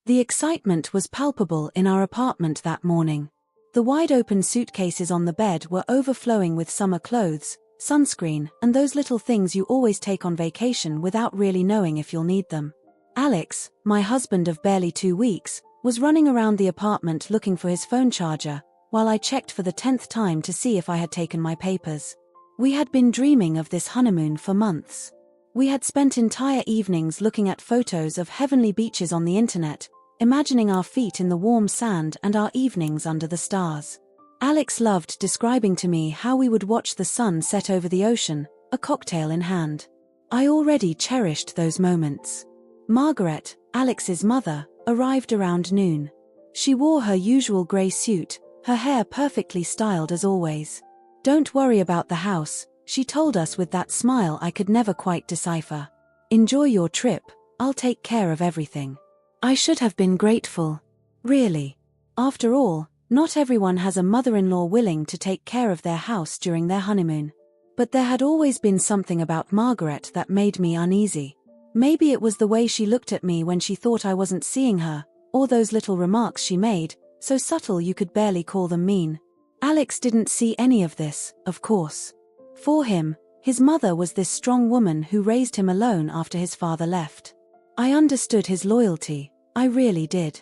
The excitement was palpable in our apartment that morning. The wide-open suitcases on the bed were overflowing with summer clothes, sunscreen, and those little things you always take on vacation without really knowing if you'll need them. Alex, my husband of barely 2 weeks, was running around the apartment looking for his phone charger, while I checked for the 10th time to see if I had taken my papers. We had been dreaming of this honeymoon for months. We had spent entire evenings looking at photos of heavenly beaches on the internet, imagining our feet in the warm sand and our evenings under the stars. Alex loved describing to me how we would watch the sun set over the ocean, a cocktail in hand. I already cherished those moments. Margaret, Alex's mother, arrived around noon. She wore her usual grey suit, her hair perfectly styled as always. "Don't worry about the house," she told us with that smile I could never quite decipher. "Enjoy your trip, I'll take care of everything." I should have been grateful. Really. After all, not everyone has a mother-in-law willing to take care of their house during their honeymoon. But there had always been something about Margaret that made me uneasy. Maybe it was the way she looked at me when she thought I wasn't seeing her, or those little remarks she made, so subtle you could barely call them mean. Alex didn't see any of this, of course. For him, his mother was this strong woman who raised him alone after his father left. I understood his loyalty, I really did.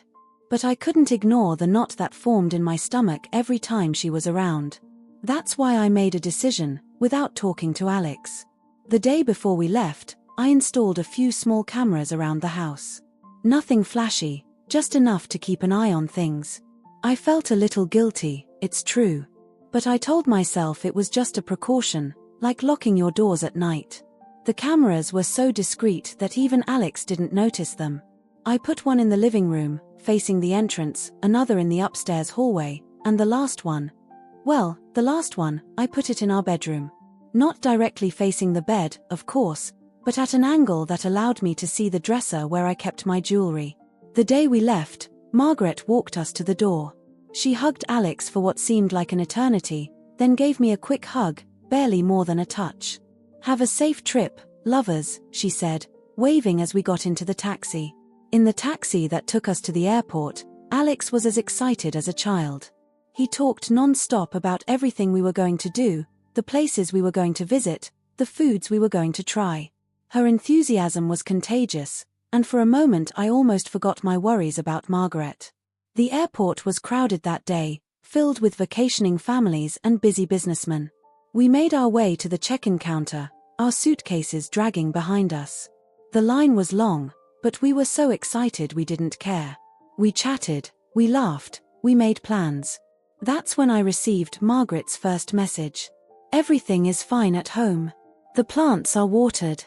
But I couldn't ignore the knot that formed in my stomach every time she was around. That's why I made a decision, without talking to Alex. The day before we left, I installed a few small cameras around the house. Nothing flashy, just enough to keep an eye on things. I felt a little guilty, it's true. But I told myself it was just a precaution, like locking your doors at night. The cameras were so discreet that even Alex didn't notice them. I put one in the living room, facing the entrance, another in the upstairs hallway, and the last one, I put it in our bedroom. Not directly facing the bed, of course, but at an angle that allowed me to see the dresser where I kept my jewelry. The day we left, Margaret walked us to the door. She hugged Alex for what seemed like an eternity, then gave me a quick hug, barely more than a touch. "Have a safe trip, lovers," she said, waving as we got into the taxi. In the taxi that took us to the airport, Alex was as excited as a child. He talked non-stop about everything we were going to do, the places we were going to visit, the foods we were going to try. Her enthusiasm was contagious, and for a moment I almost forgot my worries about Margaret. The airport was crowded that day, filled with vacationing families and busy businessmen. We made our way to the check-in counter, our suitcases dragging behind us. The line was long, but we were so excited we didn't care. We chatted, we laughed, we made plans. That's when I received Margaret's first message. "Everything is fine at home. The plants are watered.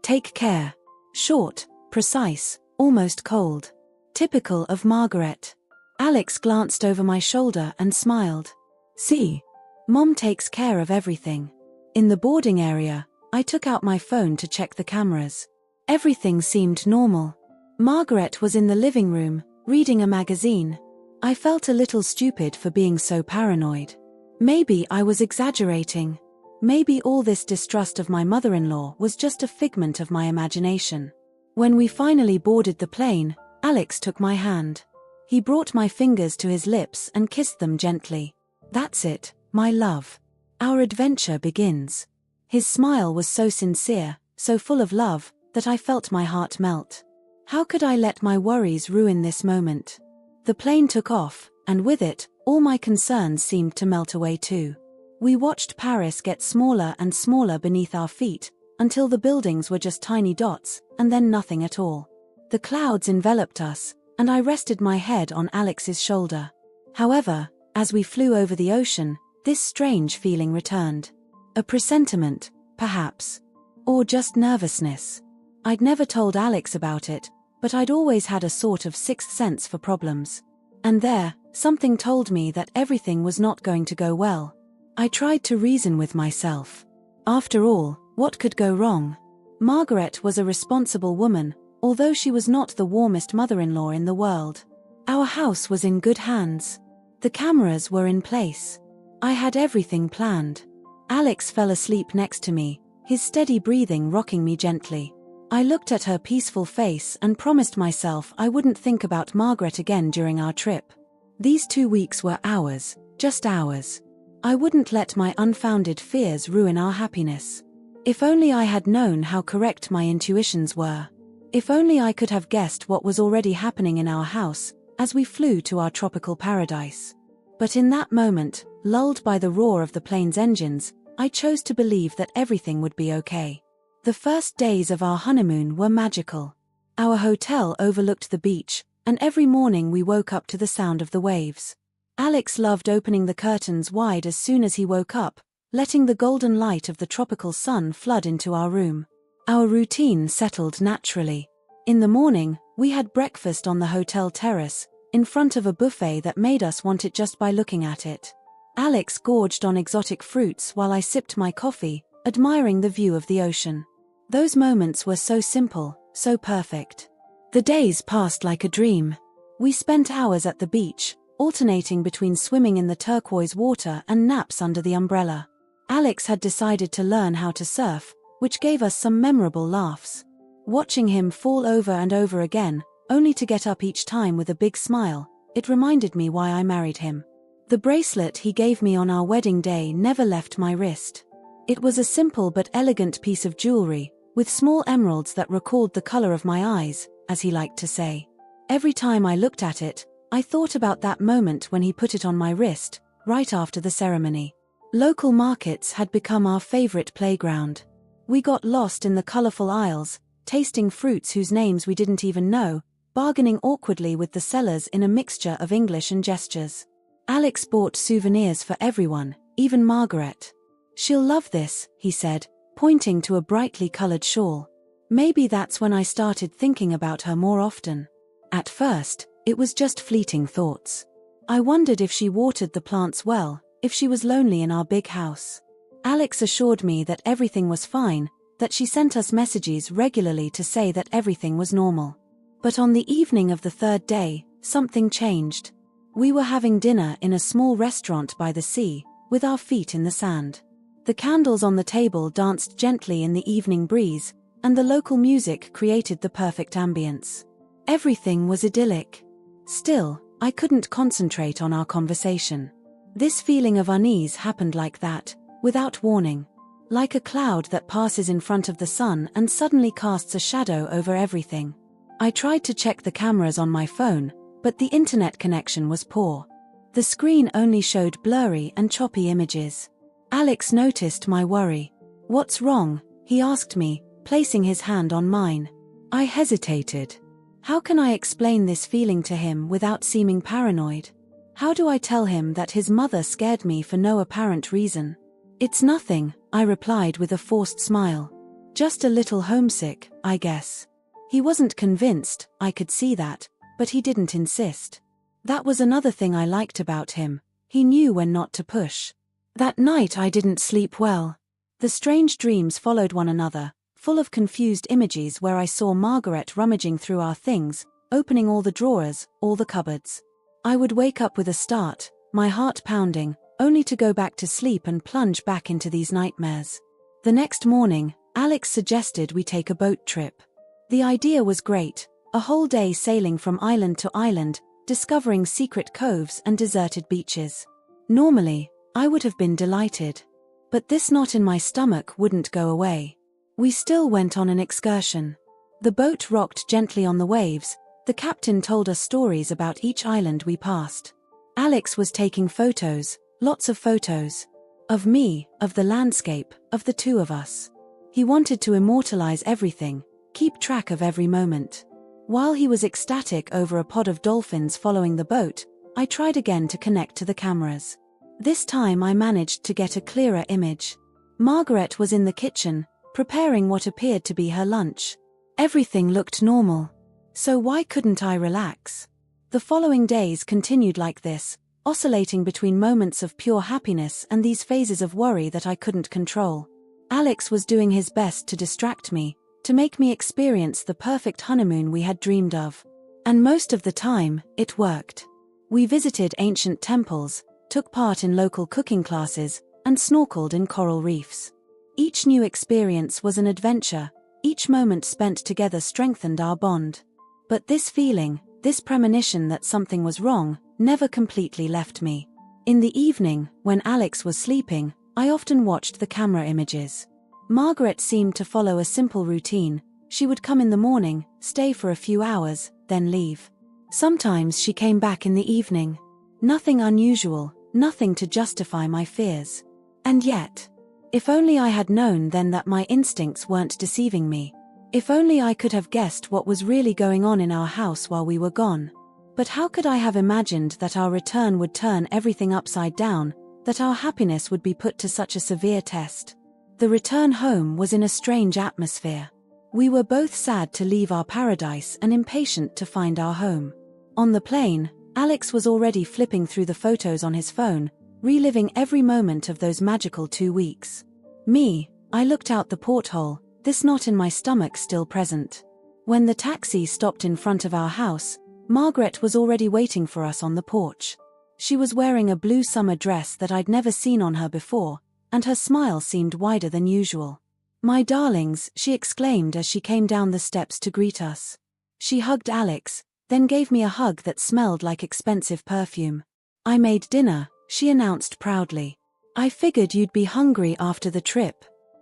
Take care." Short, precise, almost cold. Typical of Margaret. Alex glanced over my shoulder and smiled. "See? Mom takes care of everything." In the boarding area, I took out my phone to check the cameras. Everything seemed normal. Margaret was in the living room, reading a magazine. I felt a little stupid for being so paranoid. Maybe I was exaggerating. Maybe all this distrust of my mother-in-law was just a figment of my imagination. When we finally boarded the plane, Alex took my hand. He brought my fingers to his lips and kissed them gently. "That's it, my love. Our adventure begins." His smile was so sincere, so full of love, that I felt my heart melt. How could I let my worries ruin this moment? The plane took off, and with it, all my concerns seemed to melt away too. We watched Paris get smaller and smaller beneath our feet, until the buildings were just tiny dots, and then nothing at all. The clouds enveloped us, and I rested my head on Alex's shoulder. However, as we flew over the ocean, this strange feeling returned. A presentiment, perhaps. Or just nervousness. I'd never told Alex about it, but I'd always had a sort of sixth sense for problems. And there, something told me that everything was not going to go well. I tried to reason with myself. After all, what could go wrong? Margaret was a responsible woman, although she was not the warmest mother-in-law in the world. Our house was in good hands. The cameras were in place. I had everything planned. Alex fell asleep next to me, his steady breathing rocking me gently. I looked at her peaceful face and promised myself I wouldn't think about Margaret again during our trip. These 2 weeks were ours, just ours. I wouldn't let my unfounded fears ruin our happiness. If only I had known how correct my intuitions were. If only I could have guessed what was already happening in our house, as we flew to our tropical paradise. But in that moment, lulled by the roar of the plane's engines, I chose to believe that everything would be okay. The first days of our honeymoon were magical. Our hotel overlooked the beach, and every morning we woke up to the sound of the waves. Alex loved opening the curtains wide as soon as he woke up, letting the golden light of the tropical sun flood into our room. Our routine settled naturally. In the morning, we had breakfast on the hotel terrace, in front of a buffet that made us want it just by looking at it. Alex gorged on exotic fruits while I sipped my coffee, admiring the view of the ocean. Those moments were so simple, so perfect. The days passed like a dream. We spent hours at the beach, alternating between swimming in the turquoise water and naps under the umbrella. Alex had decided to learn how to surf, which gave us some memorable laughs. Watching him fall over and over again, only to get up each time with a big smile, it reminded me why I married him. The bracelet he gave me on our wedding day never left my wrist. It was a simple but elegant piece of jewelry, with small emeralds that recalled the color of my eyes, as he liked to say. Every time I looked at it, I thought about that moment when he put it on my wrist, right after the ceremony. Local markets had become our favorite playground. We got lost in the colorful aisles, tasting fruits whose names we didn't even know, bargaining awkwardly with the sellers in a mixture of English and gestures. Alex bought souvenirs for everyone, even Margaret. "She'll love this," he said, pointing to a brightly colored shawl. Maybe that's when I started thinking about her more often. At first, it was just fleeting thoughts. I wondered if she watered the plants well, if she was lonely in our big house. Alex assured me that everything was fine, that she sent us messages regularly to say that everything was normal. But on the evening of the third day, something changed. We were having dinner in a small restaurant by the sea, with our feet in the sand. The candles on the table danced gently in the evening breeze, and the local music created the perfect ambience. Everything was idyllic. Still, I couldn't concentrate on our conversation. This feeling of unease happened like that, without warning. Like a cloud that passes in front of the sun and suddenly casts a shadow over everything. I tried to check the cameras on my phone, but the internet connection was poor. The screen only showed blurry and choppy images. Alex noticed my worry. "What's wrong?" he asked me, placing his hand on mine. I hesitated. How can I explain this feeling to him without seeming paranoid? How do I tell him that his mother scared me for no apparent reason? "It's nothing," I replied with a forced smile. "Just a little homesick, I guess." He wasn't convinced, I could see that, but he didn't insist. That was another thing I liked about him. He knew when not to push. That night I didn't sleep well. The strange dreams followed one another, full of confused images where I saw Margaret rummaging through our things, opening all the drawers, all the cupboards. I would wake up with a start, my heart pounding, only to go back to sleep and plunge back into these nightmares. The next morning, Alex suggested we take a boat trip. The idea was great, a whole day sailing from island to island, discovering secret coves and deserted beaches. Normally, I would have been delighted. But this knot in my stomach wouldn't go away. We still went on an excursion. The boat rocked gently on the waves, the captain told us stories about each island we passed. Alex was taking photos, lots of photos. Of me, of the landscape, of the two of us. He wanted to immortalize everything, keep track of every moment. While he was ecstatic over a pod of dolphins following the boat, I tried again to connect to the cameras. This time I managed to get a clearer image. Margaret was in the kitchen, preparing what appeared to be her lunch. Everything looked normal. So why couldn't I relax? The following days continued like this, oscillating between moments of pure happiness and these phases of worry that I couldn't control. Alex was doing his best to distract me, to make me experience the perfect honeymoon we had dreamed of. And most of the time, it worked. We visited ancient temples, took part in local cooking classes, and snorkeled in coral reefs. Each new experience was an adventure, Each moment spent together strengthened our bond. But this feeling, this premonition that something was wrong, never completely left me. In the evening, when Alex was sleeping, I often watched the camera images. Margaret seemed to follow a simple routine. She would come in the morning, stay for a few hours, then leave. Sometimes she came back in the evening. Nothing unusual, nothing to justify my fears. And yet, if only I had known then that my instincts weren't deceiving me. If only I could have guessed what was really going on in our house while we were gone. But how could I have imagined that our return would turn everything upside down, that our happiness would be put to such a severe test? The return home was in a strange atmosphere. We were both sad to leave our paradise and impatient to find our home. On the plane, Alex was already flipping through the photos on his phone, reliving every moment of those magical 2 weeks. Me, I looked out the porthole, this knot in my stomach still present. When the taxi stopped in front of our house, Margaret was already waiting for us on the porch. She was wearing a blue summer dress that I'd never seen on her before, and her smile seemed wider than usual. "My darlings," she exclaimed as she came down the steps to greet us. She hugged Alex, then gave me a hug that smelled like expensive perfume. "I made dinner," she announced proudly. "I figured you'd be hungry after the trip."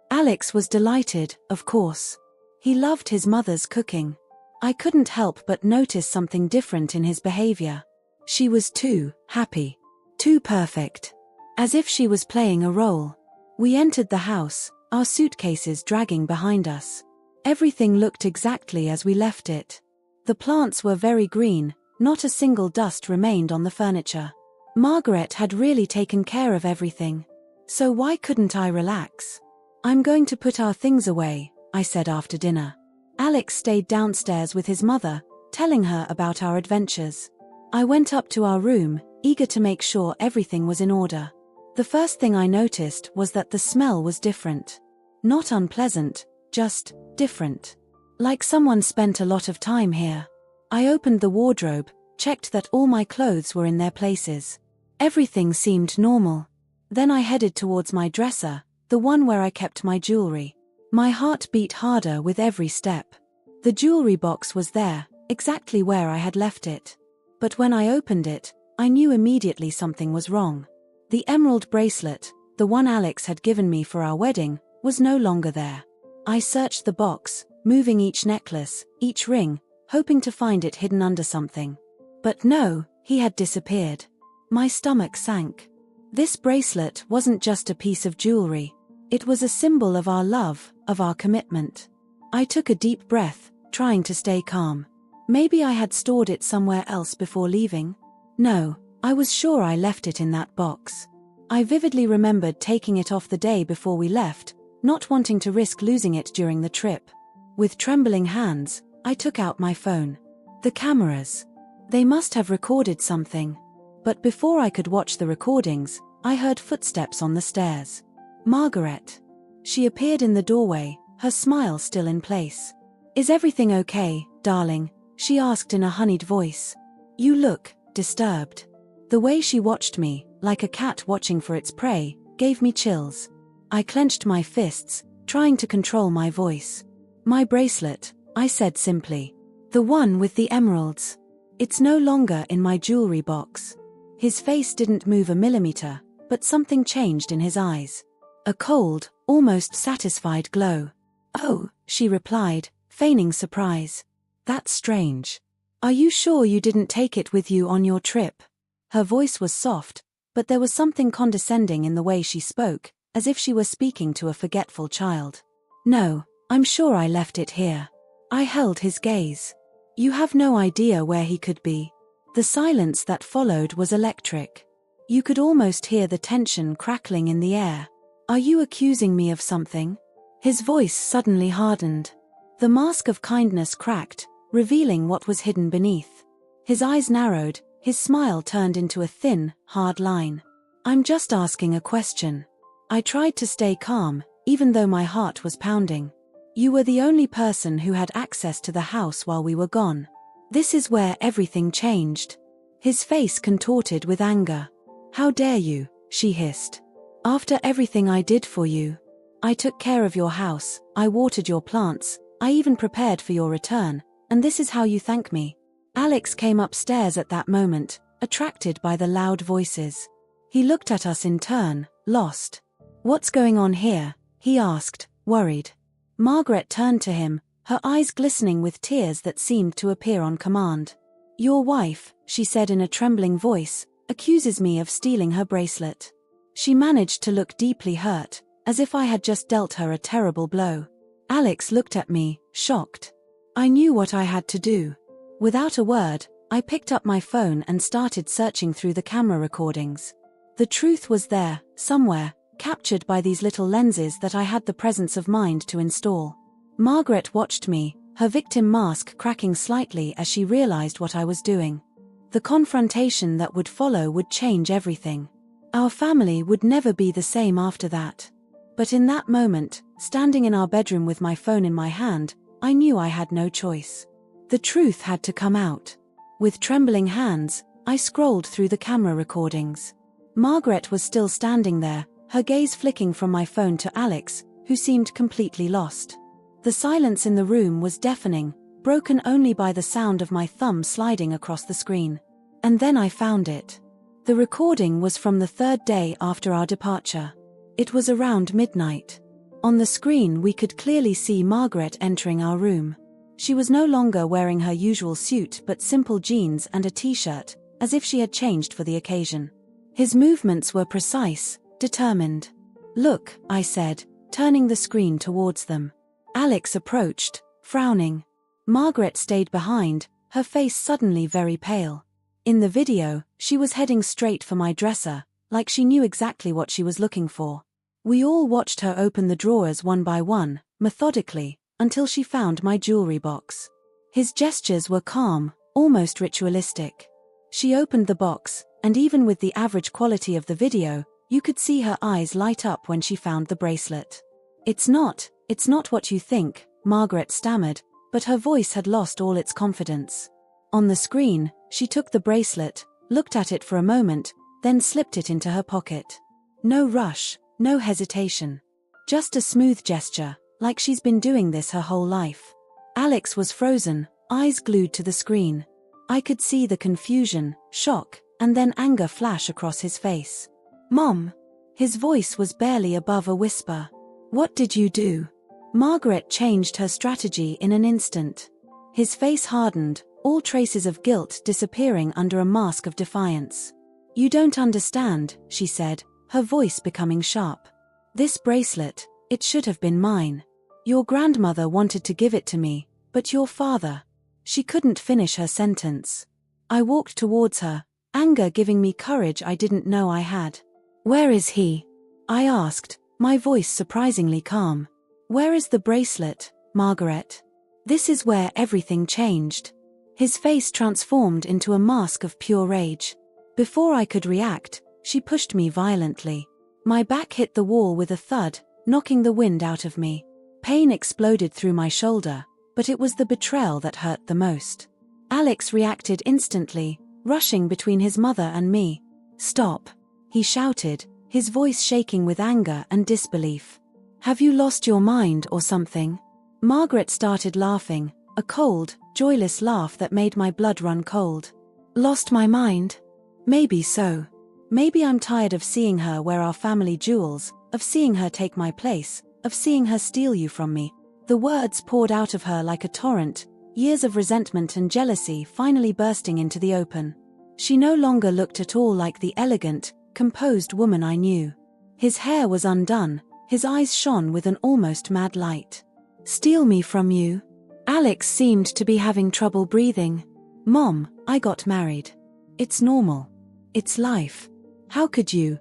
Alex was delighted, of course. He loved his mother's cooking. I couldn't help but notice something different in his behavior. She was too happy. Too perfect. As if she was playing a role. We entered the house, our suitcases dragging behind us. Everything looked exactly as we left it. The plants were very green, not a single dust remained on the furniture. Margaret had really taken care of everything. So why couldn't I relax? "I'm going to put our things away," I said after dinner. Alex stayed downstairs with his mother, telling her about our adventures. I went up to our room, eager to make sure everything was in order. The first thing I noticed was that the smell was different. Not unpleasant, just different. Like someone spent a lot of time here. I opened the wardrobe, checked that all my clothes were in their places. Everything seemed normal. Then I headed towards my dresser, the one where I kept my jewelry. My heart beat harder with every step. The jewelry box was there, exactly where I had left it. But when I opened it, I knew immediately something was wrong. The emerald bracelet, the one Alex had given me for our wedding, was no longer there. I searched the box, moving each necklace, each ring, hoping to find it hidden under something. But no, he had disappeared. My stomach sank. This bracelet wasn't just a piece of jewelry. It was a symbol of our love, of our commitment. I took a deep breath, trying to stay calm. Maybe I had stored it somewhere else before leaving? No, I was sure I left it in that box. I vividly remembered taking it off the day before we left, not wanting to risk losing it during the trip. With trembling hands, I took out my phone. The cameras. They must have recorded something. But before I could watch the recordings, I heard footsteps on the stairs. Margaret. She appeared in the doorway, her smile still in place. "Is everything okay, darling?" she asked in a honeyed voice. "You look disturbed." The way she watched me, like a cat watching for its prey, gave me chills. I clenched my fists, trying to control my voice. "My bracelet," I said simply. "The one with the emeralds. It's no longer in my jewelry box." His face didn't move a millimeter, but something changed in his eyes. A cold, almost satisfied glow. "Oh," she replied, feigning surprise. "That's strange. Are you sure you didn't take it with you on your trip?" Her voice was soft, but there was something condescending in the way she spoke, as if she were speaking to a forgetful child. "No, I'm sure I left it here." I held his gaze. "You have no idea where he could be." The silence that followed was electric. You could almost hear the tension crackling in the air. "Are you accusing me of something?" His voice suddenly hardened. The mask of kindness cracked, revealing what was hidden beneath. His eyes narrowed, his smile turned into a thin, hard line. "I'm just asking a question." I tried to stay calm, even though my heart was pounding. "You were the only person who had access to the house while we were gone. This is where everything changed." His face contorted with anger. "How dare you," she hissed. "After everything I did for you. I took care of your house, I watered your plants, I even prepared for your return, and this is how you thank me." Alex came upstairs at that moment, attracted by the loud voices. He looked at us in turn, lost. "What's going on here?" he asked, worried. Margaret turned to him, her eyes glistening with tears that seemed to appear on command. "Your wife," she said in a trembling voice, "accuses me of stealing her bracelet." She managed to look deeply hurt, as if I had just dealt her a terrible blow. Alex looked at me, shocked. I knew what I had to do. Without a word, I picked up my phone and started searching through the camera recordings. The truth was there, somewhere, captured by these little lenses that I had the presence of mind to install. Margaret watched me, her victim mask cracking slightly as she realized what I was doing. The confrontation that would follow would change everything. Our family would never be the same after that. But in that moment, standing in our bedroom with my phone in my hand, I knew I had no choice. The truth had to come out. With trembling hands, I scrolled through the camera recordings. Margaret was still standing there, her gaze flicking from my phone to Alex, who seemed completely lost. The silence in the room was deafening, broken only by the sound of my thumb sliding across the screen. And then I found it. The recording was from the third day after our departure. It was around midnight. On the screen we could clearly see Margaret entering our room. She was no longer wearing her usual suit but simple jeans and a t-shirt, as if she had changed for the occasion. His movements were precise, determined. "Look," I said, turning the screen towards them. Alex approached, frowning. Margaret stayed behind, her face suddenly very pale. In the video, she was heading straight for my dresser, like she knew exactly what she was looking for. We all watched her open the drawers one by one, methodically, until she found my jewelry box. His gestures were calm, almost ritualistic. She opened the box, and even with the average quality of the video, you could see her eyes light up when she found the bracelet. It's not what you think," Margaret stammered, but her voice had lost all its confidence. On the screen, she took the bracelet, looked at it for a moment, then slipped it into her pocket. No rush, no hesitation. Just a smooth gesture, like she's been doing this her whole life. Alex was frozen, eyes glued to the screen. I could see the confusion, shock, and then anger flash across his face. "Mom!" His voice was barely above a whisper. "What did you do?" Margaret changed her strategy in an instant. His face hardened, all traces of guilt disappearing under a mask of defiance. "You don't understand," she said, her voice becoming sharp. "This bracelet, it should have been mine. Your grandmother wanted to give it to me, but your father..." She couldn't finish her sentence. I walked towards her, anger giving me courage I didn't know I had. "Where is he?" I asked, my voice surprisingly calm. "Where is the bracelet, Margaret?" This is where everything changed. His face transformed into a mask of pure rage. Before I could react, she pushed me violently. My back hit the wall with a thud, knocking the wind out of me. Pain exploded through my shoulder, but it was the betrayal that hurt the most. Alex reacted instantly, rushing between his mother and me. "Stop!" he shouted, his voice shaking with anger and disbelief. "Have you lost your mind or something?" Margaret started laughing, a cold, joyless laugh that made my blood run cold. "Lost my mind? Maybe so. Maybe I'm tired of seeing her wear our family jewels, of seeing her take my place, of seeing her steal you from me." The words poured out of her like a torrent, years of resentment and jealousy finally bursting into the open. She no longer looked at all like the elegant, composed woman I knew. His hair was undone, his eyes shone with an almost mad light. "Steal me from you?" Alex seemed to be having trouble breathing. "Mom, I got married. It's normal. It's life. How could you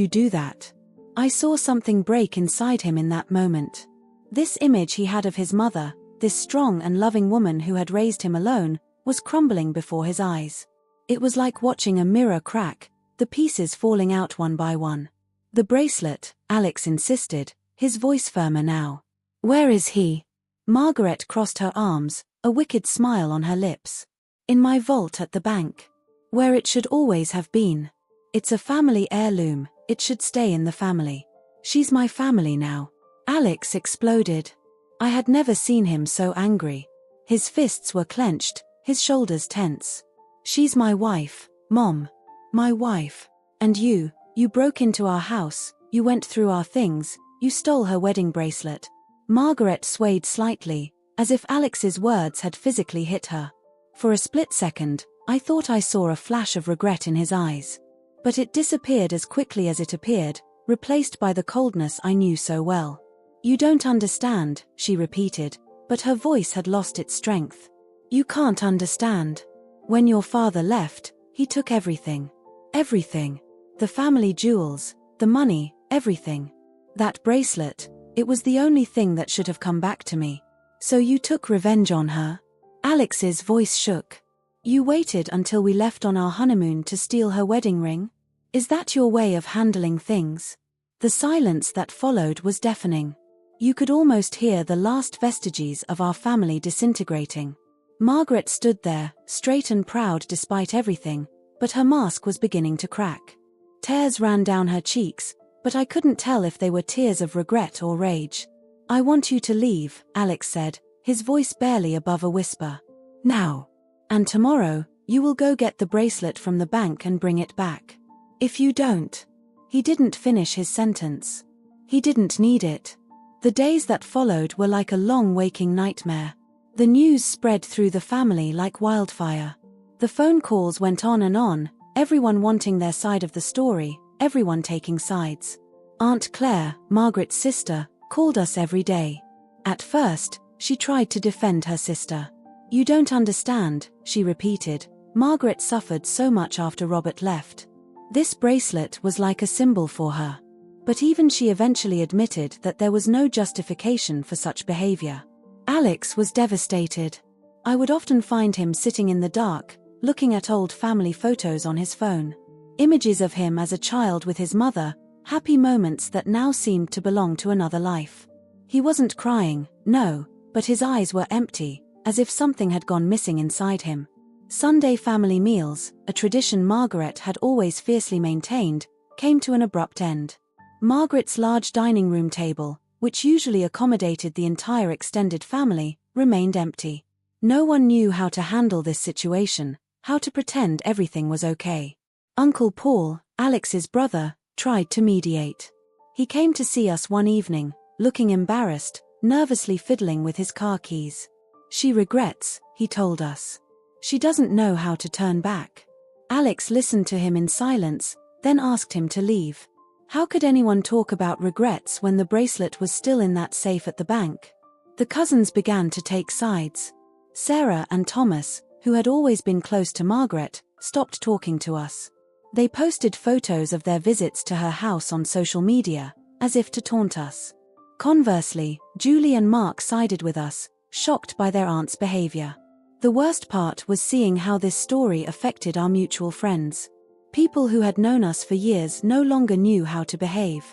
do that?" I saw something break inside him in that moment. This image he had of his mother, this strong and loving woman who had raised him alone, was crumbling before his eyes. It was like watching a mirror crack, the pieces falling out one by one. "The bracelet," Alex insisted, his voice firmer now. "Where is he?" Margaret crossed her arms, a wicked smile on her lips. "In my vault at the bank. Where it should always have been. It's a family heirloom, it should stay in the family. She's my family now." Alex exploded. I had never seen him so angry. His fists were clenched, his shoulders tense. "She's my wife, Mom. My wife. And you broke into our house, you went through our things, you stole her wedding bracelet." Margaret swayed slightly, as if Alex's words had physically hit her. For a split second, I thought I saw a flash of regret in his eyes. But it disappeared as quickly as it appeared, replaced by the coldness I knew so well. "You don't understand," she repeated, but her voice had lost its strength. "You can't understand. When your father left, he took everything. Everything. The family jewels, the money, everything. That bracelet, it was the only thing that should have come back to me. So you took revenge on her?" Alex's voice shook. "You waited until we left on our honeymoon to steal her wedding ring? Is that your way of handling things?" The silence that followed was deafening. You could almost hear the last vestiges of our family disintegrating. Margaret stood there, straight and proud despite everything, but her mask was beginning to crack. Tears ran down her cheeks, but I couldn't tell if they were tears of regret or rage. "I want you to leave," Alex said, his voice barely above a whisper. "Now. And tomorrow, you will go get the bracelet from the bank and bring it back. If you don't..." He didn't finish his sentence. He didn't need it. The days that followed were like a long waking nightmare. The news spread through the family like wildfire. The phone calls went on and on, everyone wanting their side of the story, everyone taking sides. Aunt Claire, Margaret's sister, called us every day. At first, she tried to defend her sister. "You don't understand," she repeated. "Margaret suffered so much after Robert left. This bracelet was like a symbol for her." But even she eventually admitted that there was no justification for such behavior. Alex was devastated. I would often find him sitting in the dark, looking at old family photos on his phone. Images of him as a child with his mother, happy moments that now seemed to belong to another life. He wasn't crying, no, but his eyes were empty, as if something had gone missing inside him. Sunday family meals, a tradition Margaret had always fiercely maintained, came to an abrupt end. Margaret's large dining room table, which usually accommodated the entire extended family, remained empty. No one knew how to handle this situation, how to pretend everything was okay. Uncle Paul, Alex's brother, tried to mediate. He came to see us one evening, looking embarrassed, nervously fiddling with his car keys. "She regrets," he told us. "She doesn't know how to turn back." Alex listened to him in silence, then asked him to leave. How could anyone talk about regrets when the bracelet was still in that safe at the bank? The cousins began to take sides. Sarah and Thomas, who had always been close to Margaret, stopped talking to us. They posted photos of their visits to her house on social media, as if to taunt us. Conversely, Julie and Mark sided with us, shocked by their aunt's behavior. The worst part was seeing how this story affected our mutual friends. People who had known us for years no longer knew how to behave.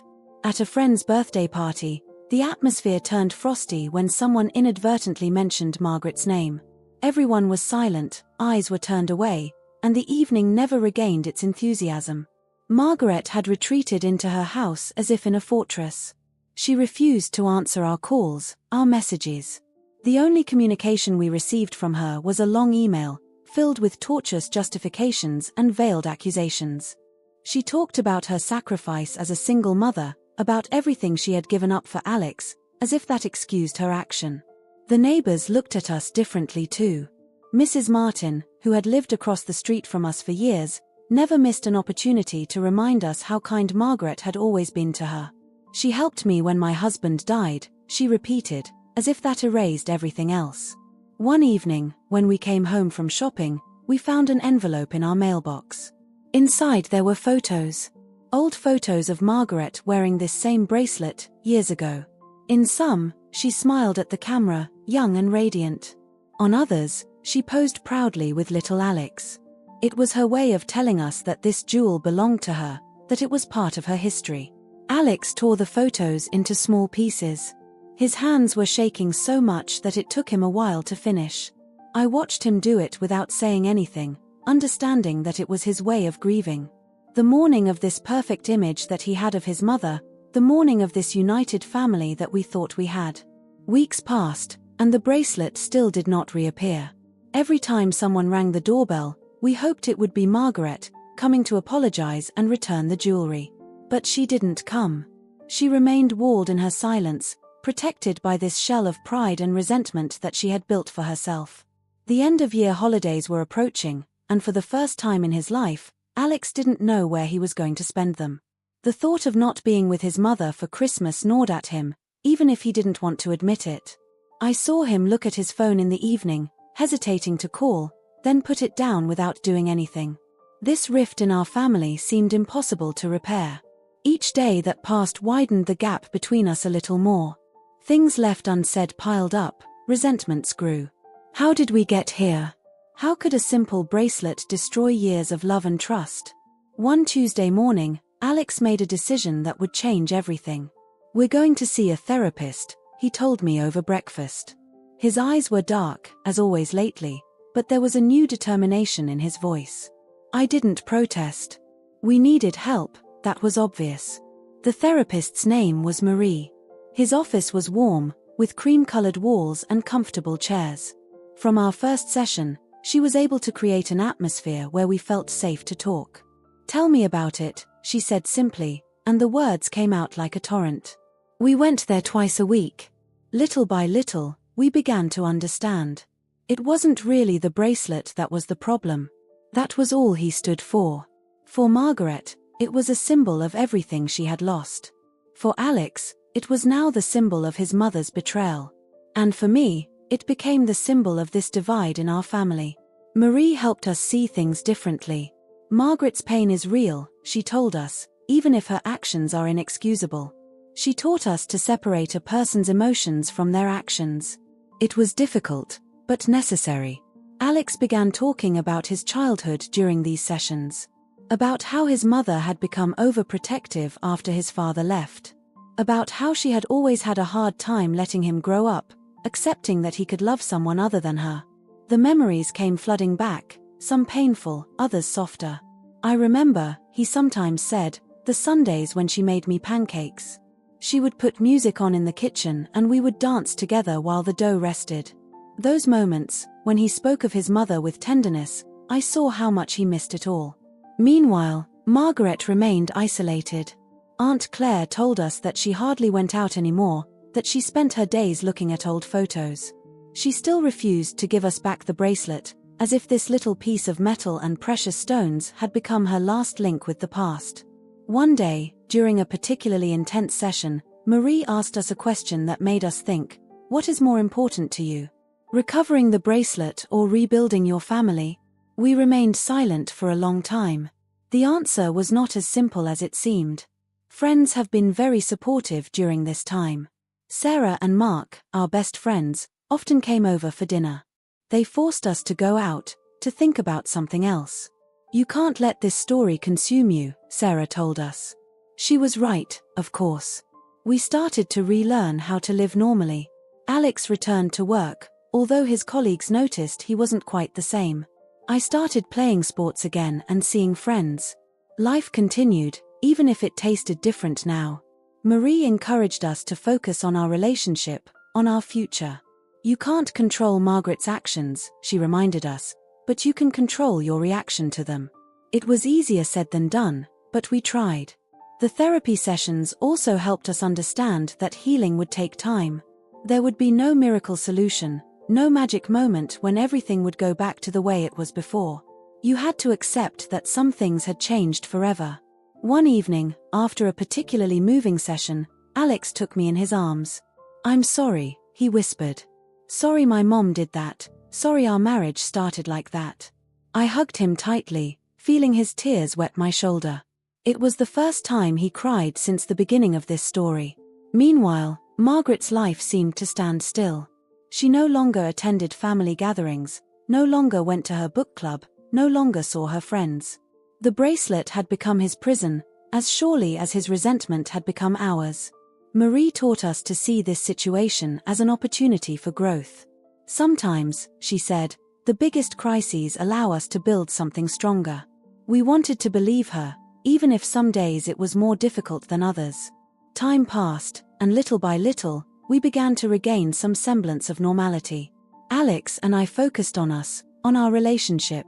At a friend's birthday party, the atmosphere turned frosty when someone inadvertently mentioned Margaret's name. Everyone was silent, eyes were turned away, and the evening never regained its enthusiasm. Margaret had retreated into her house as if in a fortress. She refused to answer our calls, our messages. The only communication we received from her was a long email, filled with tortuous justifications and veiled accusations. She talked about her sacrifice as a single mother, about everything she had given up for Alex, as if that excused her action. The neighbors looked at us differently too. Mrs. Martin, who had lived across the street from us for years, never missed an opportunity to remind us how kind Margaret had always been to her. "She helped me when my husband died," she repeated, as if that erased everything else. One evening, when we came home from shopping, we found an envelope in our mailbox. Inside there were photos. Old photos of Margaret wearing this same bracelet, years ago. In some, she smiled at the camera, young and radiant. On others, she posed proudly with little Alex. It was her way of telling us that this jewel belonged to her, that it was part of her history. Alex tore the photos into small pieces. His hands were shaking so much that it took him a while to finish. I watched him do it without saying anything, understanding that it was his way of grieving. The morning of this perfect image that he had of his mother, the morning of this united family that we thought we had. Weeks passed, and the bracelet still did not reappear. Every time someone rang the doorbell, we hoped it would be Margaret, coming to apologize and return the jewelry. But she didn't come. She remained walled in her silence, protected by this shell of pride and resentment that she had built for herself. The end-of-year holidays were approaching, and for the first time in his life, Alex didn't know where he was going to spend them. The thought of not being with his mother for Christmas gnawed at him, even if he didn't want to admit it. I saw him look at his phone in the evening, hesitating to call, then put it down without doing anything. This rift in our family seemed impossible to repair. Each day that passed widened the gap between us a little more. Things left unsaid piled up, resentments grew. How did we get here? How could a simple bracelet destroy years of love and trust? One Tuesday morning, Alex made a decision that would change everything. "We're going to see a therapist," he told me over breakfast. His eyes were dark, as always lately, but there was a new determination in his voice. I didn't protest. We needed help, that was obvious. The therapist's name was Marie. His office was warm, with cream-colored walls and comfortable chairs. From our first session, she was able to create an atmosphere where we felt safe to talk. "Tell me about it," she said simply, and the words came out like a torrent. We went there twice a week. Little by little, we began to understand. It wasn't really the bracelet that was the problem. That was all he stood for. For Margaret, it was a symbol of everything she had lost. For Alex, it was now the symbol of his mother's betrayal. And for me, it became the symbol of this divide in our family. Marie helped us see things differently. Margaret's pain is real, she told us, even if her actions are inexcusable. She taught us to separate a person's emotions from their actions. It was difficult, but necessary. Alex began talking about his childhood during these sessions. About how his mother had become overprotective after his father left. About how she had always had a hard time letting him grow up, accepting that he could love someone other than her. The memories came flooding back, some painful, others softer. I remember, he sometimes said, the Sundays when she made me pancakes. She would put music on in the kitchen and we would dance together while the dough rested. Those moments, when he spoke of his mother with tenderness, I saw how much he missed it all. Meanwhile, Margaret remained isolated. Aunt Claire told us that she hardly went out anymore, that she spent her days looking at old photos. She still refused to give us back the bracelet, as if this little piece of metal and precious stones had become her last link with the past. One day, during a particularly intense session, Marie asked us a question that made us think, what is more important to you? Recovering the bracelet or rebuilding your family? We remained silent for a long time. The answer was not as simple as it seemed. Friends have been very supportive during this time. Sarah and Mark, our best friends, often came over for dinner. They forced us to go out, to think about something else. "You can't let this story consume you," Sarah told us. She was right, of course. We started to relearn how to live normally. Alex returned to work, although his colleagues noticed he wasn't quite the same. I started playing sports again and seeing friends. Life continued, even if it tasted different now. Marie encouraged us to focus on our relationship, on our future. "You can't control Margaret's actions," she reminded us, "but you can control your reaction to them." It was easier said than done, but we tried. The therapy sessions also helped us understand that healing would take time. There would be no miracle solution, no magic moment when everything would go back to the way it was before. You had to accept that some things had changed forever. One evening, after a particularly moving session, Alex took me in his arms. "I'm sorry," he whispered. "Sorry my mom did that, sorry our marriage started like that." I hugged him tightly, feeling his tears wet my shoulder. It was the first time he cried since the beginning of this story. Meanwhile, Margaret's life seemed to stand still. She no longer attended family gatherings, no longer went to her book club, no longer saw her friends. The bracelet had become his prison, as surely as his resentment had become ours. Marie taught us to see this situation as an opportunity for growth. Sometimes, she said, the biggest crises allow us to build something stronger. We wanted to believe her, even if some days it was more difficult than others. Time passed, and little by little, we began to regain some semblance of normality. Alex and I focused on us, on our relationship.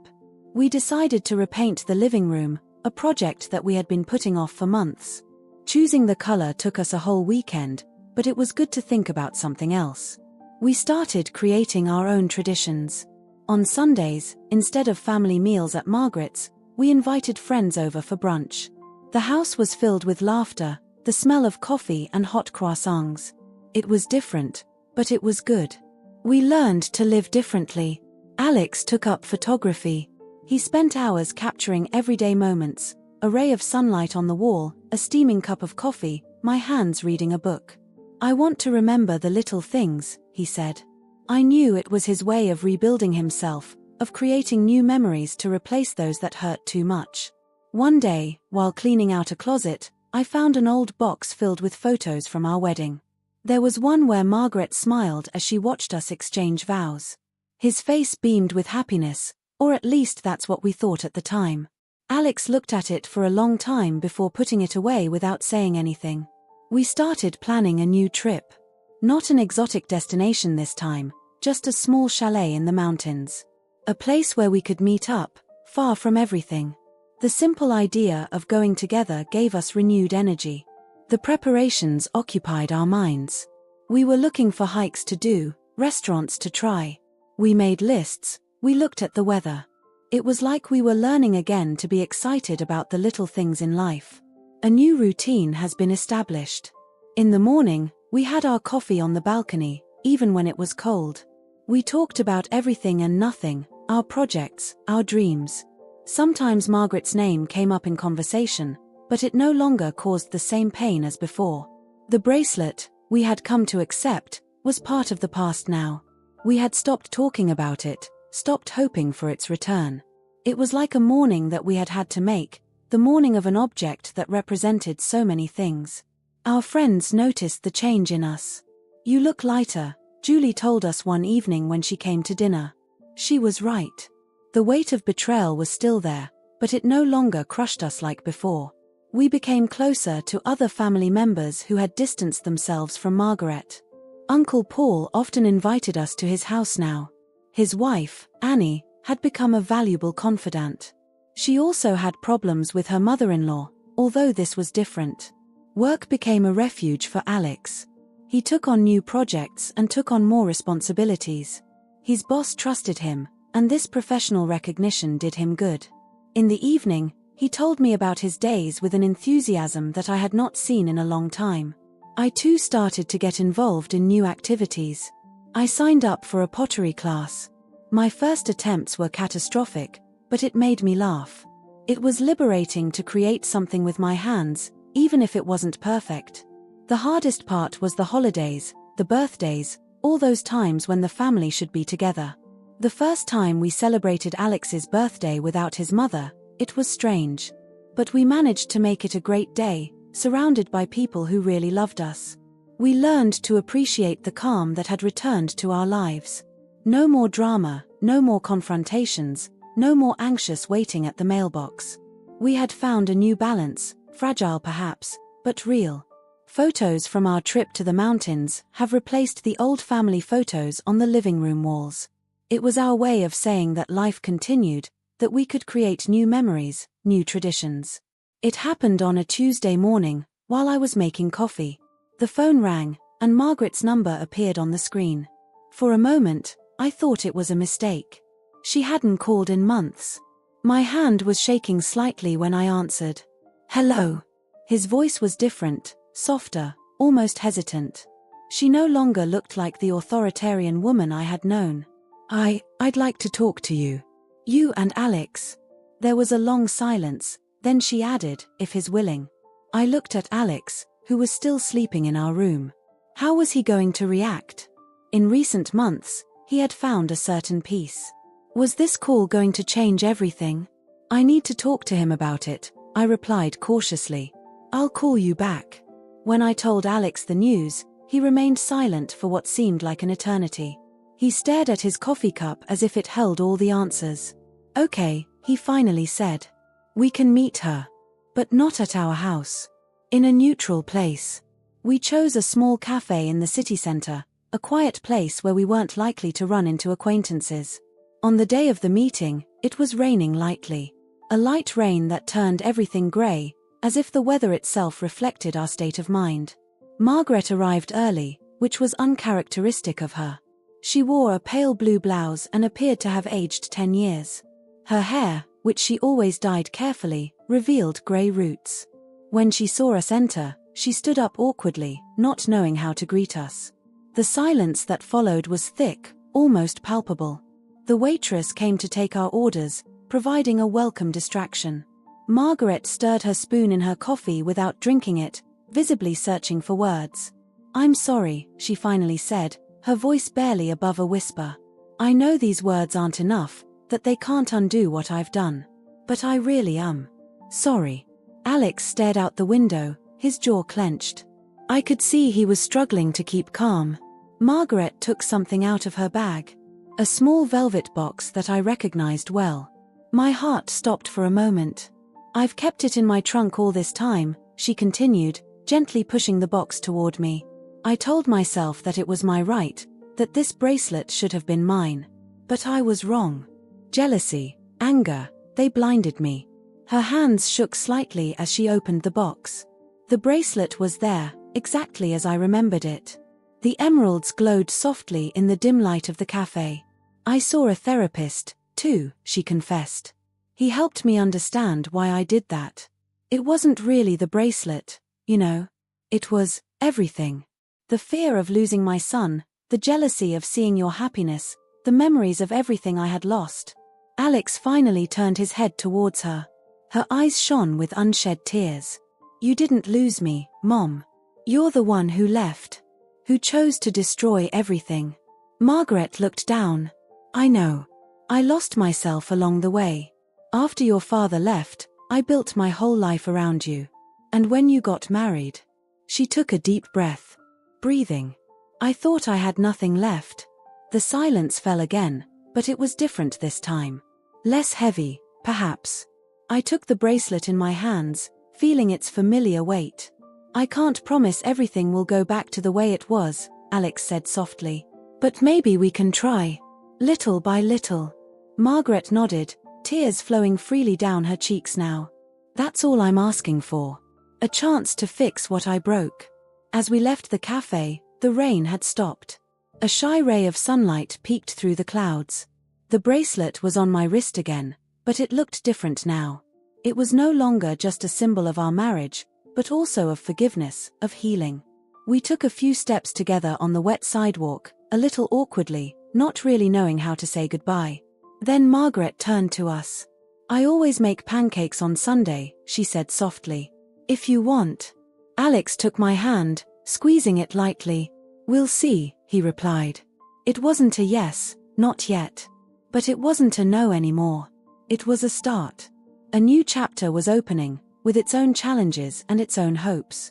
We decided to repaint the living room, a project that we had been putting off for months. Choosing the color took us a whole weekend, but it was good to think about something else. We started creating our own traditions. On Sundays, instead of family meals at Margaret's, we invited friends over for brunch. The house was filled with laughter, the smell of coffee and hot croissants. It was different, but it was good. We learned to live differently. Alex took up photography. He spent hours capturing everyday moments, a ray of sunlight on the wall, a steaming cup of coffee, my hands reading a book. "I want to remember the little things," he said. I knew it was his way of rebuilding himself, of creating new memories to replace those that hurt too much. One day, while cleaning out a closet, I found an old box filled with photos from our wedding. There was one where Margaret smiled as she watched us exchange vows. His face beamed with happiness, or at least that's what we thought at the time. Alex looked at it for a long time before putting it away without saying anything. We started planning a new trip. Not an exotic destination this time, just a small chalet in the mountains. A place where we could meet up, far from everything. The simple idea of going together gave us renewed energy. The preparations occupied our minds. We were looking for hikes to do, restaurants to try. We made lists, we looked at the weather. It was like we were learning again to be excited about the little things in life. A new routine has been established. In the morning, we had our coffee on the balcony, even when it was cold. We talked about everything and nothing, our projects, our dreams. Sometimes Margaret's name came up in conversation, but it no longer caused the same pain as before. The bracelet, we had come to accept, was part of the past now. We had stopped talking about it, stopped hoping for its return. It was like a mourning that we had had to make, the mourning of an object that represented so many things. Our friends noticed the change in us. "You look lighter," Julie told us one evening when she came to dinner. She was right. The weight of betrayal was still there, but it no longer crushed us like before. We became closer to other family members who had distanced themselves from Margaret. Uncle Paul often invited us to his house now. His wife, Annie, had become a valuable confidant. She also had problems with her mother-in-law, although this was different. Work became a refuge for Alex. He took on new projects and took on more responsibilities. His boss trusted him, and this professional recognition did him good. In the evening, he told me about his days with an enthusiasm that I had not seen in a long time. I too started to get involved in new activities. I signed up for a pottery class. My first attempts were catastrophic, but it made me laugh. It was liberating to create something with my hands, even if it wasn't perfect. The hardest part was the holidays, the birthdays, all those times when the family should be together. The first time we celebrated Alex's birthday without his mother, it was strange. But we managed to make it a great day, surrounded by people who really loved us. We learned to appreciate the calm that had returned to our lives. No more drama, no more confrontations, no more anxious waiting at the mailbox. We had found a new balance, fragile perhaps, but real. Photos from our trip to the mountains have replaced the old family photos on the living room walls. It was our way of saying that life continued, that we could create new memories, new traditions. It happened on a Tuesday morning, while I was making coffee. The phone rang, and Margaret's number appeared on the screen. For a moment, I thought it was a mistake. She hadn't called in months. My hand was shaking slightly when I answered. "Hello." His voice was different, softer, almost hesitant. She no longer looked like the authoritarian woman I had known. I'd like to talk to you. You and Alex." There was a long silence, then she added, "if he's willing." I looked at Alex, who was still sleeping in our room. How was he going to react? In recent months, he had found a certain peace. Was this call going to change everything? "I need to talk to him about it," I replied cautiously. "I'll call you back." When I told Alex the news, he remained silent for what seemed like an eternity. He stared at his coffee cup as if it held all the answers. "Okay," he finally said. "We can meet her. But not at our house. In a neutral place." We chose a small cafe in the city center, a quiet place where we weren't likely to run into acquaintances. On the day of the meeting, it was raining lightly. A light rain that turned everything grey, as if the weather itself reflected our state of mind. Margaret arrived early, which was uncharacteristic of her. She wore a pale blue blouse and appeared to have aged 10 years. Her hair, which she always dyed carefully, revealed grey roots. When she saw us enter, she stood up awkwardly, not knowing how to greet us. The silence that followed was thick, almost palpable. The waitress came to take our orders, providing a welcome distraction. Margaret stirred her spoon in her coffee without drinking it, visibly searching for words. "I'm sorry," she finally said, her voice barely above a whisper. "I know these words aren't enough, that they can't undo what I've done. But I really am sorry." Alex stared out the window, his jaw clenched. I could see he was struggling to keep calm. Margaret took something out of her bag. A small velvet box that I recognized well. My heart stopped for a moment. "I've kept it in my trunk all this time," she continued, gently pushing the box toward me. I told myself that it was my right, that this bracelet should have been mine. But I was wrong. Jealousy, anger, they blinded me. Her hands shook slightly as she opened the box. The bracelet was there, exactly as I remembered it. The emeralds glowed softly in the dim light of the cafe. "I saw a therapist, too," she confessed. "He helped me understand why I did that. It wasn't really the bracelet, you know. It was everything. The fear of losing my son, the jealousy of seeing your happiness, the memories of everything I had lost." Alex finally turned his head towards her. Her eyes shone with unshed tears. "You didn't lose me, Mom. You're the one who left. Who chose to destroy everything." Margaret looked down. "I know. I lost myself along the way. After your father left, I built my whole life around you. And when you got married..." She took a deep breath. Breathing. "I thought I had nothing left." The silence fell again, but it was different this time. Less heavy, perhaps. I took the bracelet in my hands, feeling its familiar weight. "I can't promise everything will go back to the way it was," Alex said softly. "But maybe we can try. Little by little." Margaret nodded, tears flowing freely down her cheeks now. "That's all I'm asking for. A chance to fix what I broke." As we left the cafe, the rain had stopped. A shy ray of sunlight peeked through the clouds. The bracelet was on my wrist again, but it looked different now. It was no longer just a symbol of our marriage, but also of forgiveness, of healing. We took a few steps together on the wet sidewalk, a little awkwardly, not really knowing how to say goodbye. Then Margaret turned to us. "I always make pancakes on Sunday," she said softly. "If you want." Alex took my hand, squeezing it lightly. "We'll see," he replied. It wasn't a yes, not yet. But it wasn't a no anymore. It was a start. A new chapter was opening, with its own challenges and its own hopes.